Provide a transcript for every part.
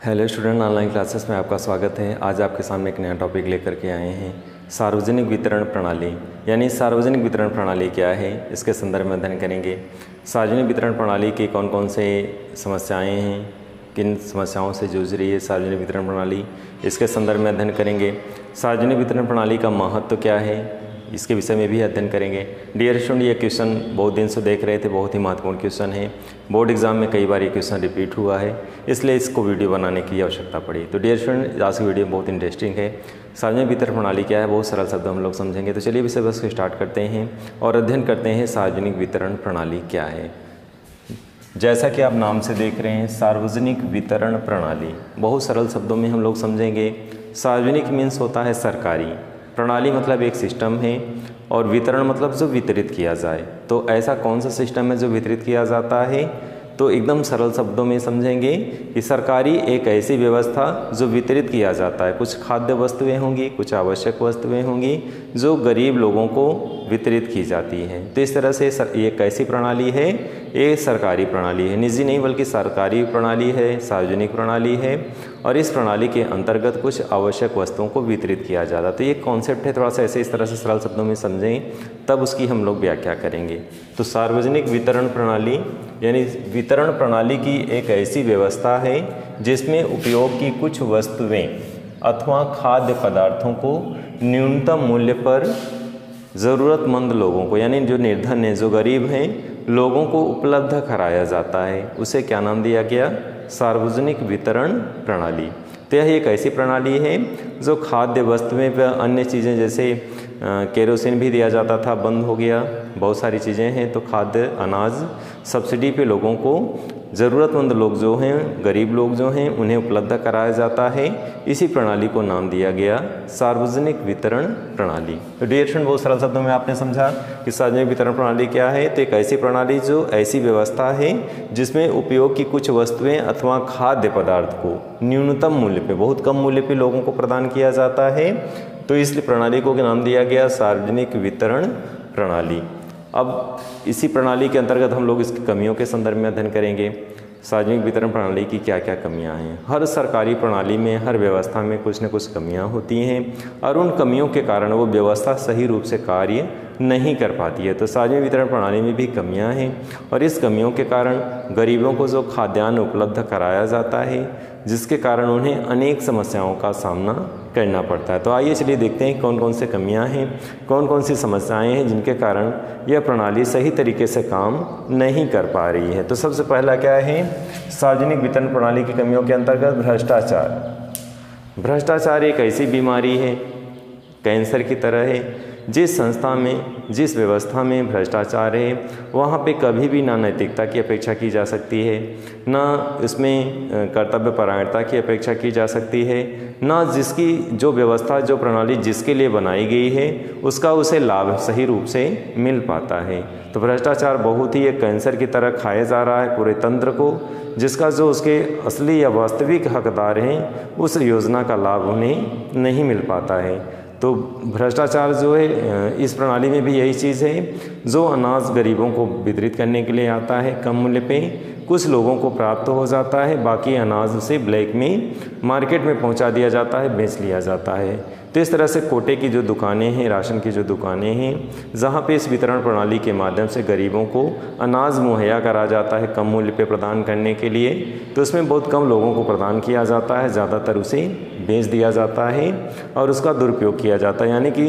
Hello student, online classes में आपका स्वागत है। आज आपके सामने एक नया टॉपिक लेकर के आए हैं, सार्वजनिक वितरण प्रणाली। यानी सार्वजनिक वितरण प्रणाली क्या है, इसके संदर्भ में अध्ययन करेंगे। सार्वजनिक वितरण प्रणाली की कौन कौन से समस्याएं हैं, किन समस्याओं से जूझ रही है सार्वजनिक वितरण प्रणाली, इसके संदर्भ में अध्ययन करेंगे। सार्वजनिक वितरण प्रणाली का महत्व क्या है, इसके विषय में भी अध्ययन करेंगे। डियर स्टूडेंट, ये क्वेश्चन बहुत दिन से देख रहे थे, बहुत ही महत्वपूर्ण क्वेश्चन है। बोर्ड एग्जाम में कई बार ये क्वेश्चन रिपीट हुआ है, इसलिए इसको वीडियो बनाने की आवश्यकता पड़ी। तो डियर स्टूडेंट, आज की वीडियो बहुत इंटरेस्टिंग है। सार्वजनिक वितरण प्रणाली क्या है, बहुत सरल शब्द हम लोग समझेंगे। तो चलिए विषय वस्तु स्टार्ट करते हैं और अध्ययन करते हैं सार्वजनिक वितरण प्रणाली क्या है। जैसा कि आप नाम से देख रहे हैं, सार्वजनिक वितरण प्रणाली, बहुत सरल शब्दों में हम लोग समझेंगे। सार्वजनिक मीन्स होता है सरकारी, प्रणाली मतलब एक सिस्टम है, और वितरण मतलब जो वितरित किया जाए। तो ऐसा कौन सा सिस्टम है जो वितरित किया जाता है, तो एकदम सरल शब्दों में समझेंगे कि सरकारी एक ऐसी व्यवस्था जो वितरित किया जाता है। कुछ खाद्य वस्तुएं होंगी, कुछ आवश्यक वस्तुएं होंगी जो गरीब लोगों को वितरित की जाती हैं। तो इस तरह से ये कैसी प्रणाली है, ये सरकारी प्रणाली है, निजी नहीं बल्कि सरकारी प्रणाली है, सार्वजनिक प्रणाली है। और इस प्रणाली के अंतर्गत कुछ आवश्यक वस्तुओं को वितरित किया जाता है। तो ये कॉन्सेप्ट है, थोड़ा सा ऐसे इस तरह से सरल शब्दों में समझें, तब उसकी हम लोग व्याख्या करेंगे। तो सार्वजनिक वितरण प्रणाली यानी वितरण प्रणाली की एक ऐसी व्यवस्था है जिसमें उपयोग की कुछ वस्तुएं अथवा खाद्य पदार्थों को न्यूनतम मूल्य पर ज़रूरतमंद लोगों को, यानी जो निर्धन हैं, जो गरीब हैं, लोगों को उपलब्ध कराया जाता है। उसे क्या नाम दिया गया, सार्वजनिक वितरण प्रणाली। तो यह एक ऐसी प्रणाली है जो खाद्य वस्तुएं व अन्य चीज़ें, जैसे केरोसिन भी दिया जाता था, बंद हो गया, बहुत सारी चीज़ें हैं। तो खाद्य अनाज सब्सिडी पे लोगों को, ज़रूरतमंद लोग जो हैं, गरीब लोग जो हैं, उन्हें उपलब्ध कराया जाता है। इसी प्रणाली को नाम दिया गया सार्वजनिक वितरण प्रणाली। तो डियर स्टूडेंट, बहुत सरल शब्दों में आपने समझा कि सार्वजनिक वितरण प्रणाली क्या है। तो एक ऐसी प्रणाली जो ऐसी व्यवस्था है जिसमें उपयोग की कुछ वस्तुएं अथवा खाद्य पदार्थ को न्यूनतम मूल्य पे, बहुत कम मूल्य पे लोगों को प्रदान किया जाता है। तो इसलिए प्रणाली को नाम दिया गया सार्वजनिक वितरण प्रणाली। अब इसी प्रणाली के अंतर्गत हम लोग इसकी कमियों के संदर्भ में अध्ययन करेंगे। सार्वजनिक वितरण प्रणाली की क्या क्या कमियां हैं। हर सरकारी प्रणाली में, हर व्यवस्था में कुछ न कुछ कमियां होती हैं, और उन कमियों के कारण वो व्यवस्था सही रूप से कार्य नहीं कर पाती है। तो सार्वजनिक वितरण प्रणाली में भी कमियां हैं, और इस कमियों के कारण गरीबों को जो खाद्यान्न उपलब्ध कराया जाता है, जिसके कारण उन्हें अनेक समस्याओं का सामना करना पड़ता है। तो आइए चलिए देखते हैं कौन कौन से कमियां हैं, कौन कौन सी समस्याएं हैं जिनके कारण यह प्रणाली सही तरीके से काम नहीं कर पा रही है। तो सबसे पहला क्या है, सार्वजनिक वितरण प्रणाली की कमियों के अंतर्गत भ्रष्टाचार। भ्रष्टाचार एक ऐसी बीमारी है, कैंसर की तरह है। जिस संस्था में, जिस व्यवस्था में भ्रष्टाचार है, वहाँ पे कभी भी ना नैतिकता की अपेक्षा की जा सकती है, ना इसमें कर्तव्य परायणता की अपेक्षा की जा सकती है, ना जिसकी जो व्यवस्था, जो प्रणाली जिसके लिए बनाई गई है उसका उसे लाभ सही रूप से मिल पाता है। तो भ्रष्टाचार बहुत ही एक कैंसर की तरह खाया जा रहा है पूरे तंत्र को, जिसका जो उसके असली या वास्तविक हकदार हैं उस योजना का लाभ उन्हें नहीं मिल पाता है। तो भ्रष्टाचार जो है, इस प्रणाली में भी यही चीज़ है, जो अनाज गरीबों को वितरित करने के लिए आता है कम मूल्य पे, कुछ लोगों को प्राप्त हो जाता है, बाकी अनाज उसे ब्लैक में मार्केट में पहुंचा दिया जाता है, बेच लिया जाता है। तो इस तरह से कोटे की जो दुकानें हैं, राशन की जो दुकानें हैं, जहां पे इस वितरण प्रणाली के माध्यम से गरीबों को अनाज मुहैया करा जाता है कम मूल्य पे प्रदान करने के लिए, तो उसमें बहुत कम लोगों को प्रदान किया जाता है, ज़्यादातर उसे बेच दिया जाता है और उसका दुरुपयोग किया जाता है। यानी कि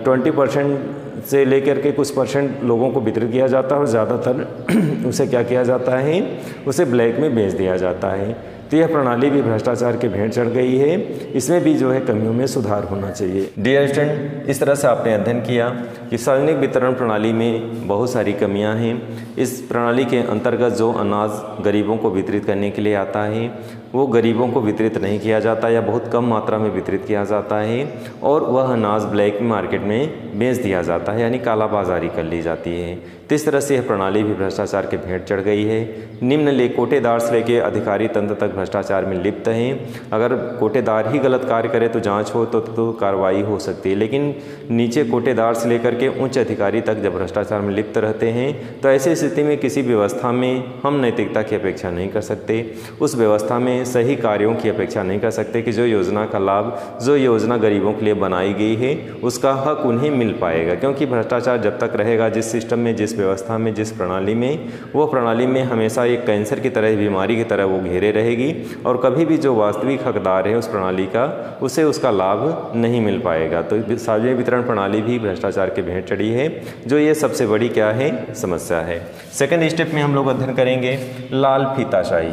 20% से लेकर के कुछ परसेंट लोगों को वितरित किया जाता है, और ज़्यादातर उसे क्या किया जाता है, उसे ब्लैक में बेच दिया जाता है। तो यह प्रणाली भी भ्रष्टाचार के भेंट चढ़ गई है, इसमें भी जो है कमियों में सुधार होना चाहिए। डियर स्टूडेंट, इस तरह से आपने अध्ययन किया कि सार्वजनिक वितरण प्रणाली में बहुत सारी कमियां हैं। इस प्रणाली के अंतर्गत जो अनाज गरीबों को वितरित करने के लिए आता है, वो गरीबों को वितरित नहीं किया जाता या बहुत कम मात्रा में वितरित किया जाता है, और वह अनाज ब्लैक मार्केट में बेच दिया जाता है, यानी कालाबाजारी कर ली जाती है। तो इस तरह से यह प्रणाली भी भ्रष्टाचार के भेंट चढ़ गई है। निम्न कोटेदार से लेकर अधिकारी तंत्र तक भ्रष्टाचार में लिप्त हैं। अगर कोटेदार ही गलत कार्य करे तो जांच हो तो कार्रवाई हो सकती है, लेकिन नीचे कोटेदार से लेकर के उच्च अधिकारी तक जब भ्रष्टाचार में लिप्त रहते हैं तो ऐसी स्थिति में किसी व्यवस्था में हम नैतिकता की अपेक्षा नहीं कर सकते। उस व्यवस्था में में सही कार्यों की अपेक्षा नहीं कर सकते कि जो योजना का लाभ, जो योजना गरीबों के लिए बनाई गई है उसका हक उन्हें मिल पाएगा। क्योंकि भ्रष्टाचार जब तक रहेगा जिस सिस्टम में, जिस व्यवस्था में, जिस प्रणाली में, वो प्रणाली में हमेशा एक कैंसर की तरह, बीमारी की तरह वो घेरे रहेगी और कभी भी जो वास्तविक हकदार है उस प्रणाली का, उसे उसका लाभ नहीं मिल पाएगा। तो सार्वजनिक वितरण प्रणाली भी भ्रष्टाचार के भेंट चढ़ी है, जो ये सबसे बड़ी क्या है, समस्या है। सेकेंड स्टेप में हम लोग अध्ययन करेंगे लाल फीताशाही।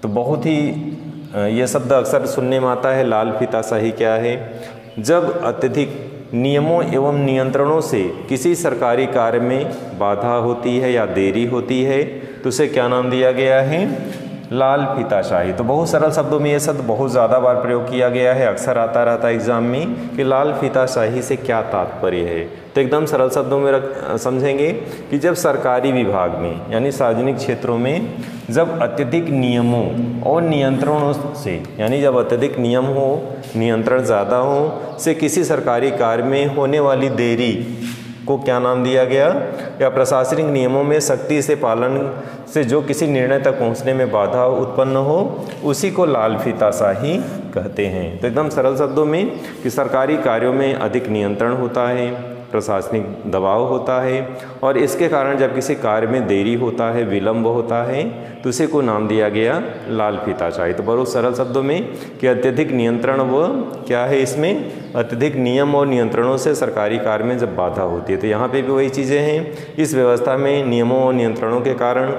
तो बहुत ही ये शब्द अक्सर सुनने में आता है, लाल फीताशाही क्या है? जब अत्यधिक नियमों एवं नियंत्रणों से किसी सरकारी कार्य में बाधा होती है या देरी होती है तो उसे क्या नाम दिया गया है? लाल फीताशाही। तो बहुत सरल शब्दों में ये शब्द बहुत ज़्यादा बार प्रयोग किया गया है, अक्सर आता रहता है एग्जाम में कि लाल फीताशाही से क्या तात्पर्य है। तो एकदम सरल शब्दों में समझेंगे कि जब सरकारी विभाग में यानी सार्वजनिक क्षेत्रों में जब अत्यधिक नियमों और नियंत्रणों से, यानी जब अत्यधिक नियम हो, नियंत्रण ज़्यादा हो से किसी सरकारी कार्य में होने वाली देरी को क्या नाम दिया गया? या प्रशासनिक नियमों में सख्ती से पालन से जो किसी निर्णय तक पहुंचने में बाधा उत्पन्न हो, उसी को लाल फीताशाही कहते हैं। तो एकदम सरल शब्दों में कि सरकारी कार्यों में अधिक नियंत्रण होता है, प्रशासनिक दबाव होता है और इसके कारण जब किसी कार्य में देरी होता है, विलंब होता है, तो उसी को नाम दिया गया लाल फीताशाही। तो बहुत सरल शब्दों में कि अत्यधिक नियंत्रण व क्या है, इसमें अत्यधिक नियम और नियंत्रणों से सरकारी कार्य में जब बाधा होती है। तो यहाँ पे भी वही चीज़ें हैं, इस व्यवस्था में नियमों और नियंत्रणों के कारण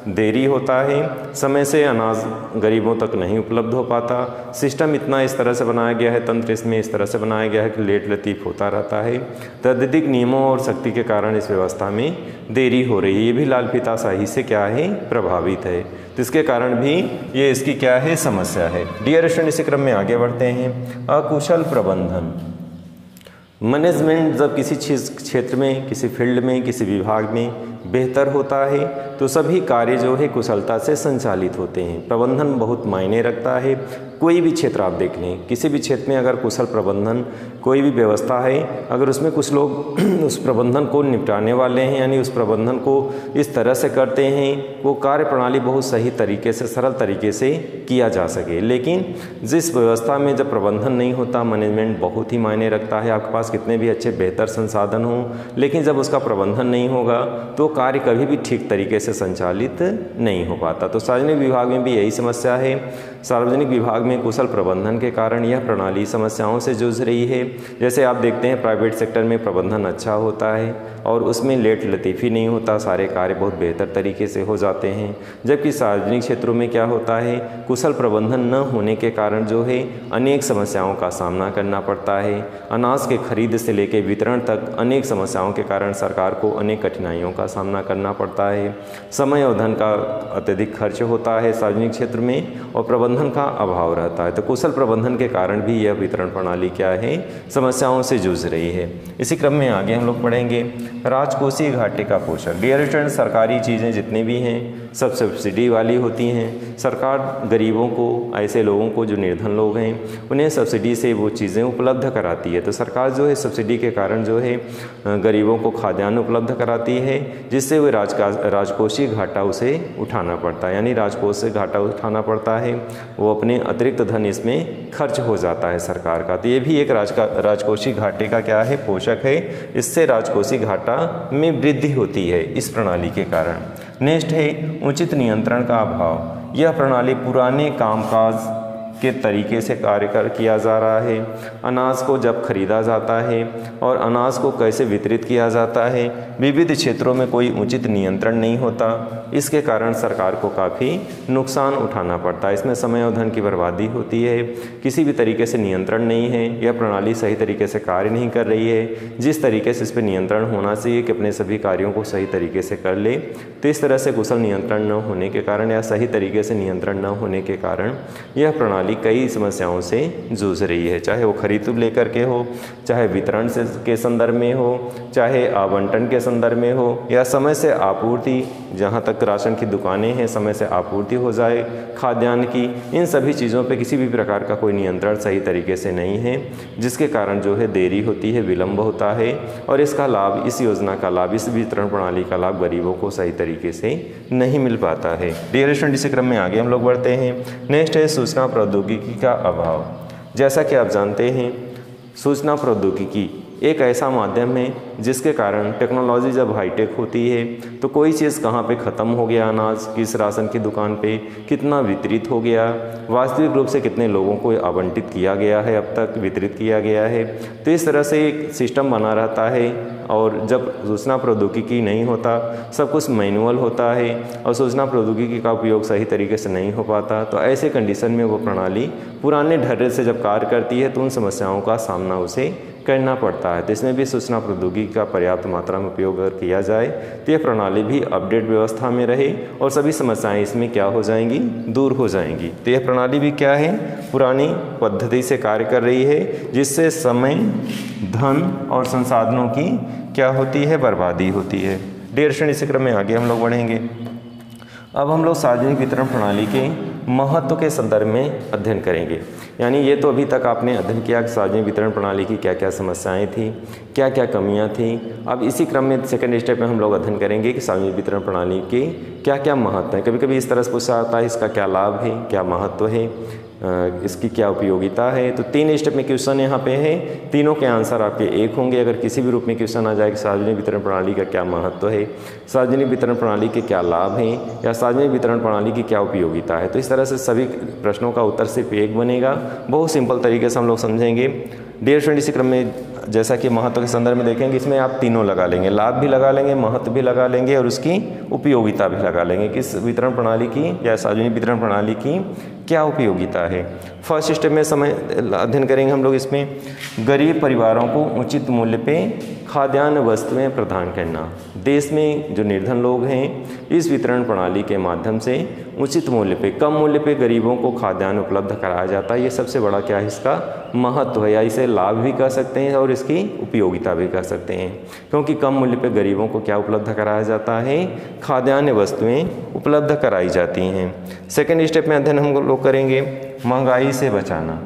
देरी होता है, समय से अनाज गरीबों तक नहीं उपलब्ध हो पाता, सिस्टम इतना इस तरह से बनाया गया है, तंत्र इसमें इस तरह से बनाया गया है कि लेट लतीफ़ होता रहता है। तो अत्यधिक नियमों और शक्ति के कारण इस व्यवस्था में देरी हो रही है, ये भी लाल फीताशाही से क्या है, प्रभावित है। तो इसके कारण भी ये इसकी क्या है, समस्या है। डियर स्टूडेंट, इसी क्रम में आगे बढ़ते हैं। अकुशल प्रबंधन। मैनेजमेंट जब किसी क्षेत्र में, किसी फील्ड में, किसी विभाग में बेहतर होता है तो सभी कार्य जो है कुशलता से संचालित होते हैं। प्रबंधन बहुत मायने रखता है। कोई भी क्षेत्र आप देख लें, किसी भी क्षेत्र में अगर कुशल प्रबंधन, कोई भी व्यवस्था है, अगर उसमें कुछ लोग उस प्रबंधन को निपटाने वाले हैं, यानी उस प्रबंधन को इस तरह से करते हैं वो कार्य प्रणाली बहुत सही तरीके से, सरल तरीके से किया जा सके। लेकिन जिस व्यवस्था में जब प्रबंधन नहीं होता, मैनेजमेंट बहुत ही मायने रखता है। आपके पास कितने भी अच्छे बेहतर संसाधन हों, लेकिन जब उसका प्रबंधन नहीं होगा तो कार्य कभी भी ठीक तरीके से संचालित नहीं हो पाता। तो सार्वजनिक विभाग में भी यही समस्या है। सार्वजनिक विभाग में कुशल प्रबंधन के कारण यह प्रणाली समस्याओं से जूझ रही है। जैसे आप देखते हैं प्राइवेट सेक्टर में प्रबंधन अच्छा होता है और उसमें लेट लतीफ़ी नहीं होता, सारे कार्य बहुत बेहतर तरीके से हो जाते हैं। जबकि सार्वजनिक क्षेत्रों में क्या होता है, कुशल प्रबंधन न होने के कारण जो है अनेक समस्याओं का सामना करना पड़ता है। अनाज के खरीद से लेकर वितरण तक अनेक समस्याओं के कारण सरकार को अनेक कठिनाइयों का सामना करना पड़ता है। समय और धन का अत्यधिक खर्च होता है सार्वजनिक क्षेत्र में और प्रबंधन का अभाव रहता है। तो कुशल प्रबंधन के कारण भी यह वितरण प्रणाली क्या है, समस्याओं से जूझ रही है। इसी क्रम में आगे हम लोग पढ़ेंगे राजकोषीय घाटे का पोषण। डियर स्टूडेंट, सरकारी चीज़ें जितनी भी हैं सब सब्सिडी वाली होती हैं। सरकार गरीबों को, ऐसे लोगों को जो निर्धन लोग हैं, उन्हें सब्सिडी से वो चीज़ें उपलब्ध कराती है। तो सरकार जो है सब्सिडी के कारण जो है गरीबों को खाद्यान्न उपलब्ध कराती है, जिससे वो राजकोषीय घाटा उसे उठाना पड़ता है, यानी राजकोष से घाटा उठाना पड़ता है। वो अपने अतिरिक्त धन इसमें खर्च हो जाता है सरकार का। तो ये भी एक राजकोषीय घाटे का क्या है, पोषक है। इससे राजकोषीय घाटा में वृद्धि होती है इस प्रणाली के कारण। नेक्स्ट है उचित नियंत्रण का अभाव। यह प्रणाली पुराने कामकाज के तरीके से कार्य किया जा रहा है। अनाज को जब खरीदा जाता है और अनाज को कैसे वितरित किया जाता है, विविध क्षेत्रों में कोई उचित नियंत्रण नहीं होता। इसके कारण सरकार को काफ़ी नुकसान उठाना पड़ता है। इसमें समय और धन की बर्बादी होती है। किसी भी तरीके से नियंत्रण नहीं है, यह प्रणाली सही तरीके से कार्य नहीं कर रही है। जिस तरीके से इस पर नियंत्रण होना चाहिए कि अपने सभी कार्यों को सही तरीके से कर ले, तो इस तरह से कुशल नियंत्रण न होने के कारण या सही तरीके से नियंत्रण न होने के कारण यह प्रणाली प्रणाली कई समस्याओं से जूझ रही है, चाहे वो खरीद लेकर के हो, चाहे वितरण से के संदर्भ में हो, चाहे आवंटन के संदर्भ में हो, या समय से आपूर्ति, जहाँ तक राशन की दुकानें हैं समय से आपूर्ति हो जाए खाद्यान्न की, इन सभी चीज़ों पे किसी भी प्रकार का कोई नियंत्रण सही तरीके से नहीं है, जिसके कारण जो है देरी होती है, विलम्ब होता है और इसका लाभ, इस योजना का लाभ, इस वितरण प्रणाली का लाभ गरीबों को सही तरीके से नहीं मिल पाता है। डियर स्टूडेंट, इसी क्रम में आगे हम लोग बढ़ते हैं। नेक्स्ट है सूचना प्रौद्योगिकी का अभाव। जैसा कि आप जानते हैं, सूचना प्रौद्योगिकी एक ऐसा माध्यम है जिसके कारण टेक्नोलॉजी जब हाईटेक होती है तो कोई चीज़ कहाँ पे ख़त्म हो गया, अनाज किस राशन की दुकान पे कितना वितरित हो गया, वास्तविक रूप से कितने लोगों को आवंटित किया गया है, अब तक वितरित किया गया है, तो इस तरह से एक सिस्टम बना रहता है। और जब सूचना प्रौद्योगिकी नहीं होता, सब कुछ मैनुअल होता है और सूचना प्रौद्योगिकी का उपयोग सही तरीके से नहीं हो पाता, तो ऐसे कंडीशन में वो प्रणाली पुराने ढर्रे से जब कार्य करती है तो उन समस्याओं का सामना उसे करना पड़ता है। तो इसमें भी सूचना प्रौद्योगिकी का पर्याप्त मात्रा में उपयोग अगर किया जाए तो यह प्रणाली भी अपडेट व्यवस्था में रहे और सभी समस्याएं इसमें क्या हो जाएंगी, दूर हो जाएंगी। तो यह प्रणाली भी क्या है, पुरानी पद्धति से कार्य कर रही है, जिससे समय, धन और संसाधनों की क्या होती है, बर्बादी होती है। डियर स्टूडेंट, इसी क्रम में आगे हम लोग बढ़ेंगे। अब हम लोग सार्वजनिक वितरण प्रणाली के महत्व के संदर्भ में अध्ययन करेंगे। यानी ये तो अभी तक आपने अध्ययन किया कि सार्वजनिक वितरण प्रणाली की क्या क्या समस्याएं थी, क्या क्या कमियां थी। अब इसी क्रम में सेकंड स्टेप में हम लोग अध्ययन करेंगे कि सार्वजनिक वितरण प्रणाली के क्या क्या महत्व हैं। कभी कभी इस तरह से पूछा जाता है इसका क्या लाभ है, क्या महत्व है, इसकी क्या उपयोगिता है। तो 3 स्टेप में क्वेश्चन यहाँ पे है, तीनों के आंसर आपके एक होंगे। अगर किसी भी रूप में क्वेश्चन आ जाए कि सार्वजनिक वितरण प्रणाली का क्या महत्व है, सार्वजनिक वितरण प्रणाली के क्या लाभ हैं, या सार्वजनिक वितरण प्रणाली की क्या उपयोगिता है, तो इस तरह से सभी प्रश्नों का उत्तर सिर्फ एक बनेगा। बहुत सिंपल तरीके से हम लोग समझेंगे। डियर स्टूडेंट, इसी क्रम में जैसा कि महत्व के संदर्भ में देखेंगे, इसमें आप तीनों लगा लेंगे, लाभ भी लगा लेंगे, महत्व भी लगा लेंगे और उसकी उपयोगिता भी लगा लेंगे कि इस वितरण प्रणाली की या सार्वजनिक वितरण प्रणाली की क्या उपयोगिता है। फर्स्ट स्टेप में समय अध्ययन करेंगे हम लोग इसमें, गरीब परिवारों को उचित मूल्य पे खाद्यान्न वस्तुएं प्रदान करना। देश में जो निर्धन लोग हैं, इस वितरण प्रणाली के माध्यम से उचित मूल्य पे, कम मूल्य पे गरीबों को खाद्यान्न उपलब्ध कराया जाता है। ये सबसे बड़ा क्या है, इसका महत्व है, या इसे लाभ भी कह सकते हैं और इसकी उपयोगिता भी कह सकते हैं। क्योंकि कम मूल्य पे गरीबों को क्या उपलब्ध कराया जाता है, खाद्यान्न वस्तुएं उपलब्ध कराई जाती हैं। सेकेंड स्टेप में अध्ययन हम लोग करेंगे महंगाई से बचाना।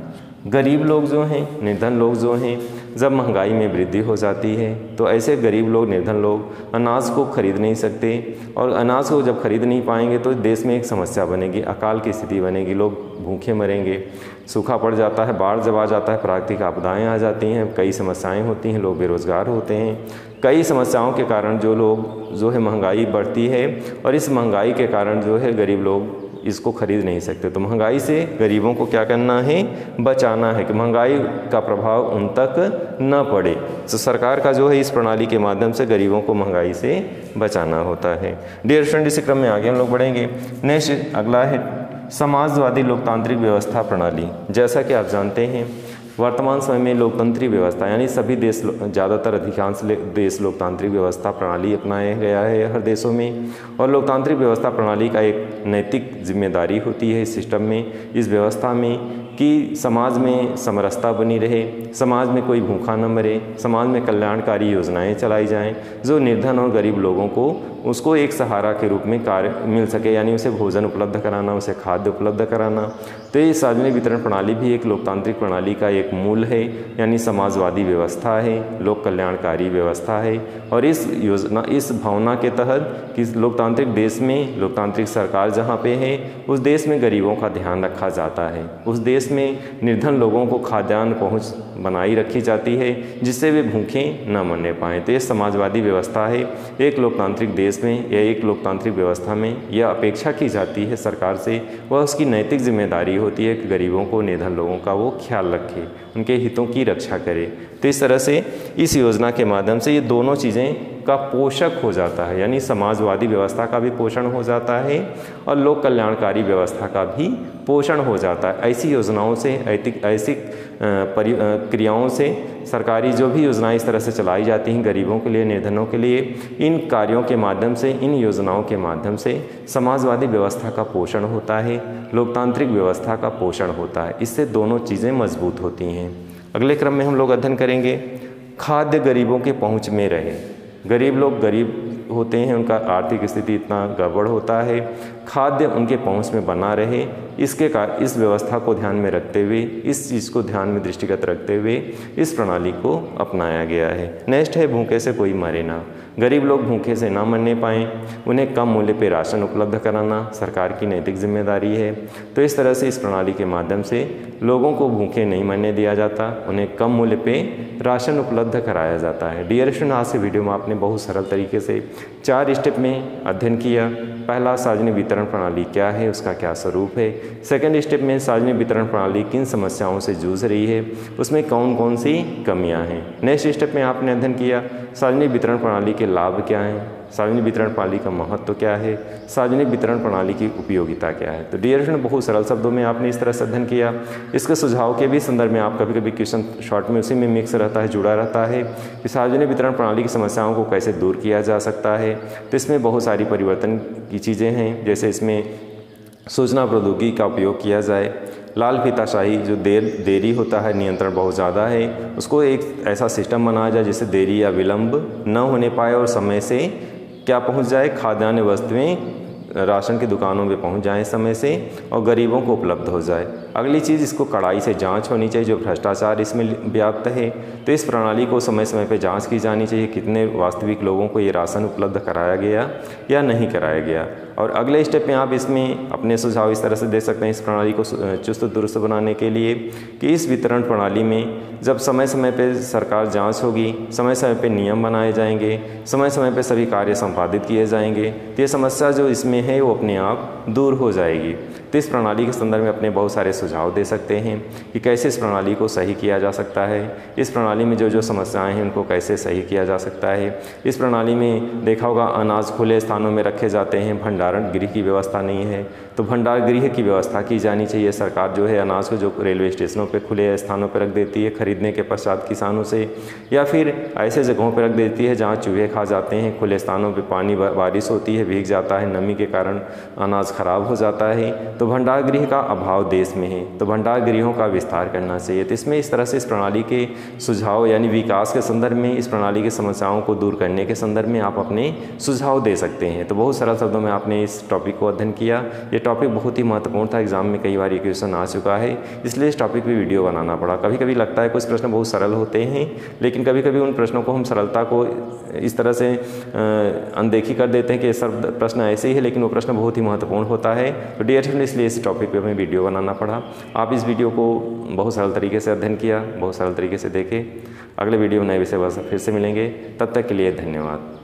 गरीब लोग जो हैं, निर्धन लोग जो हैं, जब महंगाई में वृद्धि हो जाती है तो ऐसे गरीब लोग, निर्धन लोग अनाज को खरीद नहीं सकते, और अनाज को जब खरीद नहीं पाएंगे तो देश में एक समस्या बनेगी, अकाल की स्थिति बनेगी, लोग भूखे मरेंगे, सूखा पड़ जाता है, बाढ़ जब आ जाता है, प्राकृतिक आपदाएं आ जाती हैं, कई समस्याएं होती हैं, लोग बेरोजगार होते हैं। कई समस्याओं के कारण जो है महंगाई बढ़ती है, और इस महंगाई के कारण जो है गरीब लोग इसको खरीद नहीं सकते। तो महंगाई से गरीबों को क्या करना है, बचाना है कि महंगाई का प्रभाव उन तक न पड़े। तो सरकार का जो है इस प्रणाली के माध्यम से गरीबों को महंगाई से बचाना होता है। डियर स्टूडेंट, इसी क्रम में आगे हम लोग बढ़ेंगे। नेक्स्ट अगला है समाजवादी लोकतांत्रिक व्यवस्था प्रणाली। जैसा कि आप जानते हैं, वर्तमान समय में लोकतंत्रीय व्यवस्था यानी सभी देश, ज़्यादातर अधिकांश देश लोकतांत्रिक व्यवस्था प्रणाली अपनाया गया है हर देशों में। और लोकतांत्रिक व्यवस्था प्रणाली का एक नैतिक जिम्मेदारी होती है इस सिस्टम में, इस व्यवस्था में, कि समाज में समरसता बनी रहे, समाज में कोई भूखा न मरे, समाज में कल्याणकारी योजनाएं चलाई जाएं, जो निर्धन और गरीब लोगों को उसको एक सहारा के रूप में कार्य मिल सके, यानी उसे भोजन उपलब्ध कराना, उसे खाद्य उपलब्ध कराना। तो ये सार्वजनिक वितरण प्रणाली भी एक लोकतांत्रिक प्रणाली का एक मूल है, यानी समाजवादी व्यवस्था है, लोक कल्याणकारी व्यवस्था है। और इस योजना, इस भावना के तहत कि लोकतांत्रिक देश में लोकतांत्रिक सरकार जहाँ पे है, उस देश में गरीबों का ध्यान रखा जाता है, उस देश में निर्धन लोगों को खाद्यान्न पहुँच बनाई रखी जाती है, जिससे वे भूखे न मरने पाएँ। तो ये समाजवादी व्यवस्था है। एक लोकतांत्रिक देश में या एक लोकतांत्रिक व्यवस्था में यह अपेक्षा की जाती है सरकार से, वह उसकी नैतिक जिम्मेदारी होती है कि गरीबों को, निर्धन लोगों का वो ख्याल रखे, उनके हितों की रक्षा करे। तो इस तरह से इस योजना के माध्यम से ये दोनों चीज़ें उनका पोषक हो जाता है, यानी समाजवादी व्यवस्था का भी पोषण हो जाता है और लोक कल्याणकारी व्यवस्था का भी पोषण हो जाता है। ऐसी योजनाओं से, ऐसी क्रियाओं से सरकारी जो भी योजनाएं इस तरह से चलाई जाती हैं गरीबों के लिए, निर्धनों के लिए, इन कार्यों के माध्यम से, इन योजनाओं के माध्यम से समाजवादी व्यवस्था का पोषण होता है, लोकतांत्रिक व्यवस्था का पोषण होता है। इससे दोनों चीज़ें मजबूत होती हैं। अगले क्रम में हम लोग अध्ययन करेंगे खाद्य गरीबों के पहुंच में रहे। गरीब लोग गरीब होते हैं, उनका आर्थिक स्थिति इतना गड़बड़ होता है, खाद्य उनके पहुंच में बना रहे, इस व्यवस्था को ध्यान में रखते हुए, इस चीज़ को ध्यान में दृष्टिगत रखते हुए इस प्रणाली को अपनाया गया है। नेक्स्ट है भूखे से कोई मरे ना। गरीब लोग भूखे से ना मरने पाएँ, उन्हें कम मूल्य पर राशन उपलब्ध कराना सरकार की नैतिक जिम्मेदारी है। तो इस तरह से इस प्रणाली के माध्यम से लोगों को भूखे नहीं मरने दिया जाता, उन्हें कम मूल्य पे राशन उपलब्ध कराया जाता है। डियर स्टूडेंट, आज के वीडियो में आपने बहुत सरल तरीके से 4 स्टेप में अध्ययन किया। पहला, सार्वजनिक वितरण प्रणाली क्या है, उसका क्या स्वरूप है। सेकंड स्टेप में सार्वजनिक वितरण प्रणाली किन समस्याओं से जूझ रही है, उसमें कौन कौन सी कमियां हैं। नेक्स्ट स्टेप में आपने अध्ययन किया सार्वजनिक वितरण प्रणाली के लाभ क्या हैं, सार्वजनिक वितरण प्रणाली का महत्व क्या है, सार्वजनिक वितरण प्रणाली की उपयोगिता क्या है। तो डियर स्टूडेंट, बहुत सरल शब्दों में आपने इस तरह से अध्ययन किया। इसके सुझाव के भी संदर्भ में आप कभी कभी क्वेश्चन शॉर्ट में उसी में मिक्स रहता है, जुड़ा रहता है कि सार्वजनिक वितरण प्रणाली की समस्याओं को कैसे दूर किया जा सकता है। तो इसमें बहुत सारी परिवर्तन की चीज़ें हैं, जैसे इसमें सूचना प्रौद्योगिकी का उपयोग किया जाए, लाल फीताशाही जो देरी होता है, नियंत्रण बहुत ज़्यादा है, उसको एक ऐसा सिस्टम बनाया जाए जिससे देरी या विलंब न होने पाए और समय से क्या पहुंच जाए, खाद्यान्न वस्तुएं राशन की दुकानों में पहुंच जाएं समय से और गरीबों को उपलब्ध हो जाए। अगली चीज़, इसको कड़ाई से जांच होनी चाहिए, जो भ्रष्टाचार इसमें व्याप्त है। तो इस प्रणाली को समय समय पर जांच की जानी चाहिए, कितने वास्तविक लोगों को ये राशन उपलब्ध कराया गया या नहीं कराया गया। और अगले स्टेप में आप इसमें अपने सुझाव इस तरह से दे सकते हैं इस प्रणाली को चुस्त दुरुस्त बनाने के लिए कि इस वितरण प्रणाली में जब समय समय पर सरकार जाँच होगी, समय समय पर नियम बनाए जाएंगे, समय समय पर सभी कार्य संपादित किए जाएंगे, तो ये समस्या जो इसमें है वो अपने आप दूर हो जाएगी। तो इस प्रणाली के संदर्भ में अपने बहुत सारे सुझाव दे सकते हैं कि कैसे इस प्रणाली को सही किया जा सकता है, इस प्रणाली में जो जो समस्याएं हैं उनको कैसे सही किया जा सकता है। इस प्रणाली में देखा होगा अनाज खुले स्थानों में रखे जाते हैं, भंडारण गृह की व्यवस्था नहीं है, तो भंडार गृह की व्यवस्था की जानी चाहिए। सरकार जो है अनाज को जो रेलवे स्टेशनों पर खुले स्थानों पर रख देती है खरीदने के पश्चात किसानों से, या फिर ऐसे जगहों पर रख देती है जहाँ चूहे खा जाते हैं, खुले स्थानों पर पानी बारिश होती है, भीग जाता है, नमी के कारण अनाज खराब हो जाता है। तो भंडार गृह का अभाव देश में है, तो भंडार गृहों का विस्तार करना चाहिए। तो इसमें इस तरह से इस प्रणाली के सुझाव यानी विकास के संदर्भ में, इस प्रणाली की समस्याओं को दूर करने के संदर्भ में आप अपने सुझाव दे सकते हैं। तो बहुत सरल शब्दों में आपने इस टॉपिक को अध्ययन किया। ये टॉपिक बहुत ही महत्वपूर्ण था, एग्जाम में कई बार ये क्वेश्चन आ चुका है, इसलिए इस टॉपिक पर वीडियो बनाना पड़ा। कभी कभी लगता है कुछ प्रश्न बहुत सरल होते हैं, लेकिन कभी कभी उन प्रश्नों को हम सरलता को इस तरह से अनदेखी कर देते हैं कि सब प्रश्न ऐसे ही है, लेकिन वो प्रश्न बहुत ही महत्वपूर्ण होता है। तो डियर स्टूडेंट, इसलिए इस टॉपिक पे हमें वीडियो बनाना पड़ा। आप इस वीडियो को बहुत सरल तरीके से अध्ययन किया, बहुत सरल तरीके से देखे। अगले वीडियो में नए विषय पर फिर से मिलेंगे, तब तक के लिए धन्यवाद।